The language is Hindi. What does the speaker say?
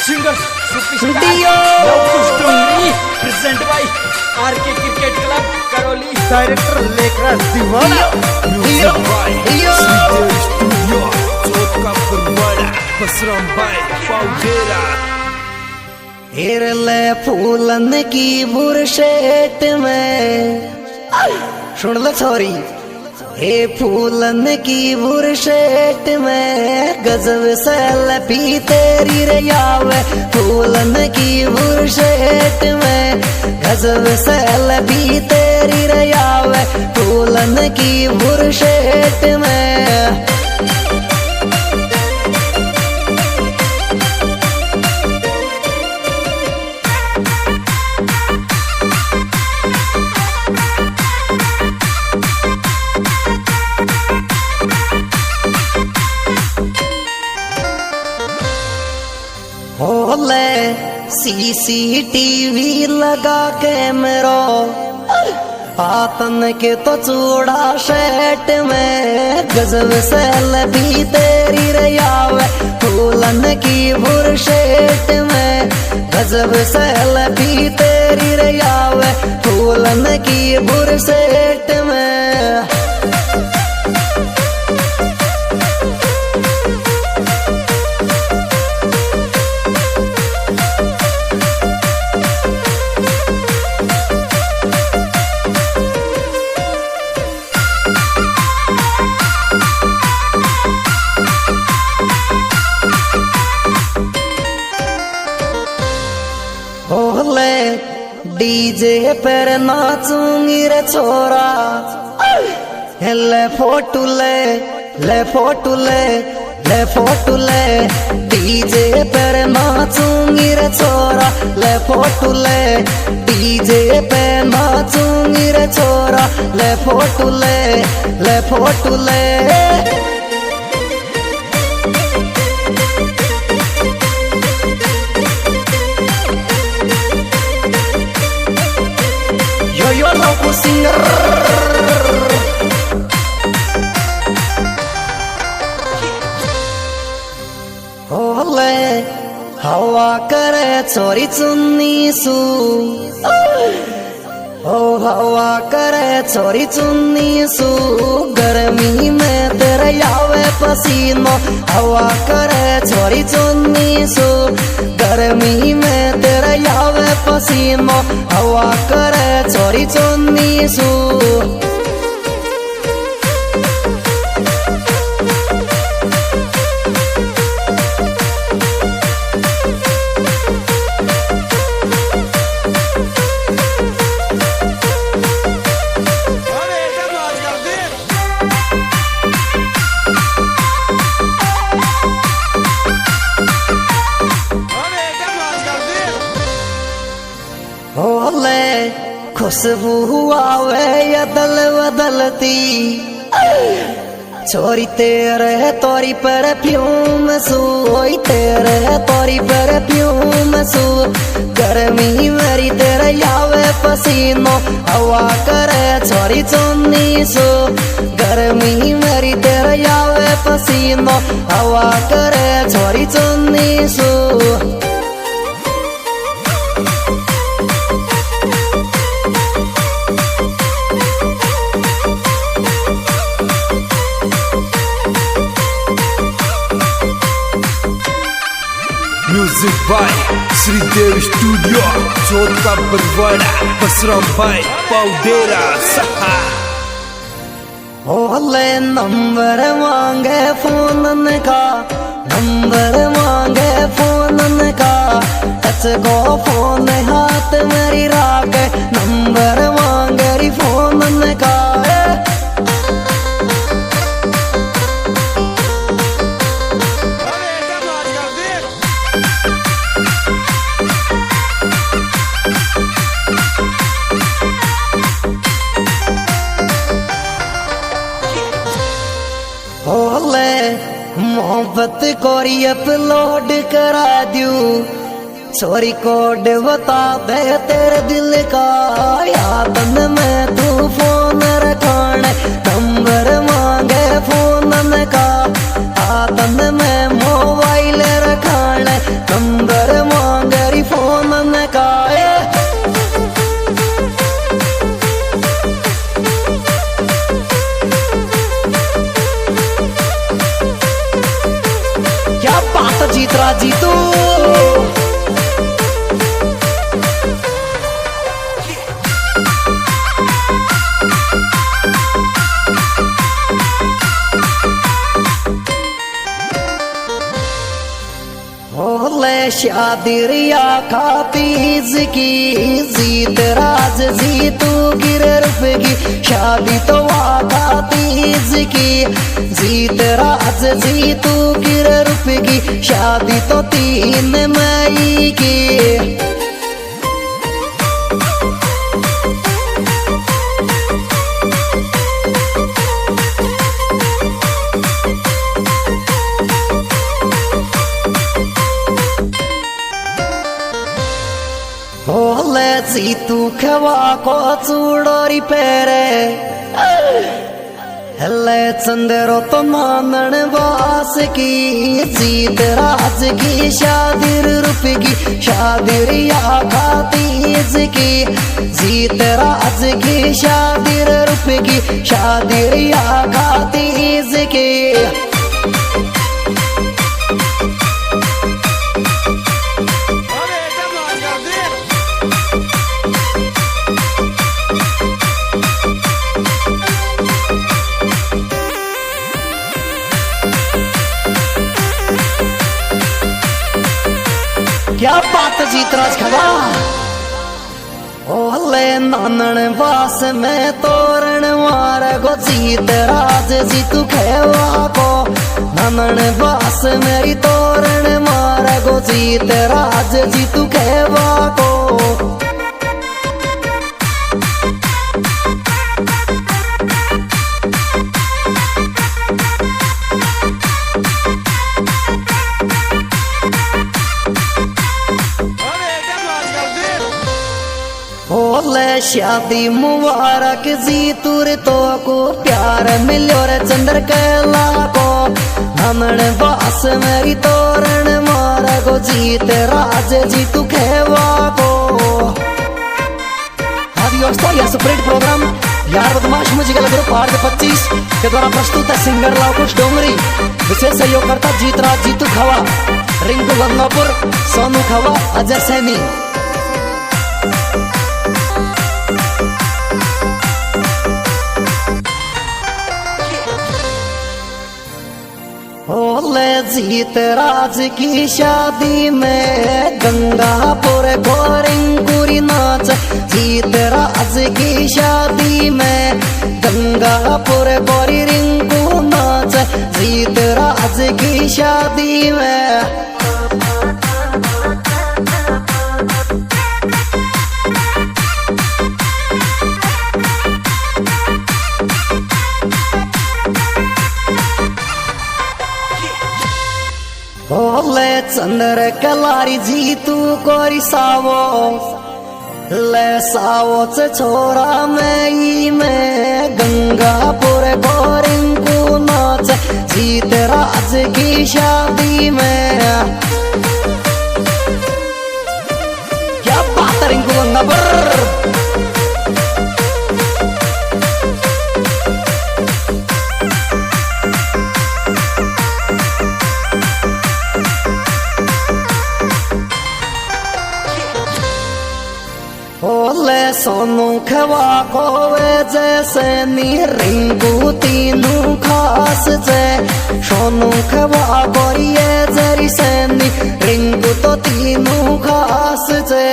Singer superstar present by R K cricket club Karauli, director Lekhraj दीवाना, म्यूजिक बाय श्रीदेव स्टूडियो चौका परवाड़ा, बसराम बाय पाउडेरा। हिरले फूलन की बुरशेट में सुन लो सॉरी, हे फूलन की बुरशेट में गजब सेल्फी तेरी रे यावे, फूलन की बुरशेट में गजब सेल्फी तेरी रे यावे, फूलन की बुरशेट में। होले सीसीटीवी लगा कैमरा, आतन के तो चूड़ा शेट में गजब सेल्फी तेरी रे यावे, फूलन की बुरशेट में गजब सेल्फी तेरी रे यावे, फूलन की बुरशेट में। होले डीजे पर नाचूंगी रे छोरा, ले फोटो ले फोटो ले फोटो ले, डीजे पर नाचूंगी रे छोरा, ले फोटो ले, डीजे पे नाचूंगी रे छोरा, ले फोटो ले फोटो ले। Yo loco singer, होले हवा करे चोरी चुन्नी सू, ओ हवा करे चोरी चुन्नी सू, गर्मी में तेरे यावे पसीनो, हवा करे चोरी चुन्नी सू, गर्मी में तेरे यावे पसीनो, हवा करे चोरी चुन्नी सू। होले खुशबू आवे अदल बदलती, छोरी तेरे तोरी परफ्यूम सू, तेरे तोरी परफ्यूम सू, गर्मी मेरी तेरे यावे पसीनो, हवा करे छोरी चुन्नी सू, गर्मी मेरी तेरे यावे पसीनो, हवा करे छोरी चुन्नी सू। म्यूजिक बाय श्रीदेव स्टूडियो चौका परवाड़ा, बसराम बाय पाउडेरा सहा। होले नंबर मांगे फोन का, नंबर मांगे फोन का, टच को फोन हाथ मेरी राख, नंबर मांगे री फोन का। होले मोहब्बत कोरी अपलोड करा दियो, सॉरी कोड बता दे तेरे दिल का, याद में तू फोन रखान, नंबर मांगे फोन का, आदन में मोबाइल रखान, नंबर जीतू ले शादी रिया खातीज की जीत राज जीतू गिरफ की शादी तो खातीज की जीत राज जीतू गिरफ की शादी तो 3 मई की ले जीतू खवा को चूड़ोरी पेरे ले चंदेरो तो मानन वास की जीत राज की शादी रूप की शादी रिया खातीज की जीत राज की शादी रूप की शादी रिया खातीज की क्या बात जीतराज खवा ओले नानन वास में तोरण मार गो जीतराज जीतू खेवा को नानन वास मेरी तोरण मार गो जीतराज जीतू खेवा को ले शादी मुबारक जीतू रे तो को प्यार मिलो रे चंद्र कैला को नमन बास मेरी तोरण मारा गो जीत राज जीतू खेवा को दोस्तों यह सुपरहिट प्रोग्राम यार बदमाश म्यूजिकल ग्रुप आर 25 के द्वारा प्रस्तुत है सिंगर लावकुश डोंगरी विशेष सहयोगकर्ता जीतराज जीतू खवा रिंकू गंगापुर सोनू खवा अजय सैनी ले जीत राज की शादी में गंगापुर गोरिंगपुरी नाच जीत राज की शादी में गंगापुर गोरी रिंकू नाच जीत राज की शादी में ले चंद्र कलारी जीतू कोरी सावो ले सावो से छोरा में गंगापुर गोरिंकू नाच जीत राज की शादी में क्या बात है रिंकू गंगापुर ले सोनू खवा को वे जैसे नी रिंकू तीनू खास जे सोनू खवा को ये जरी से नी रिंकू तो तीनू खास जे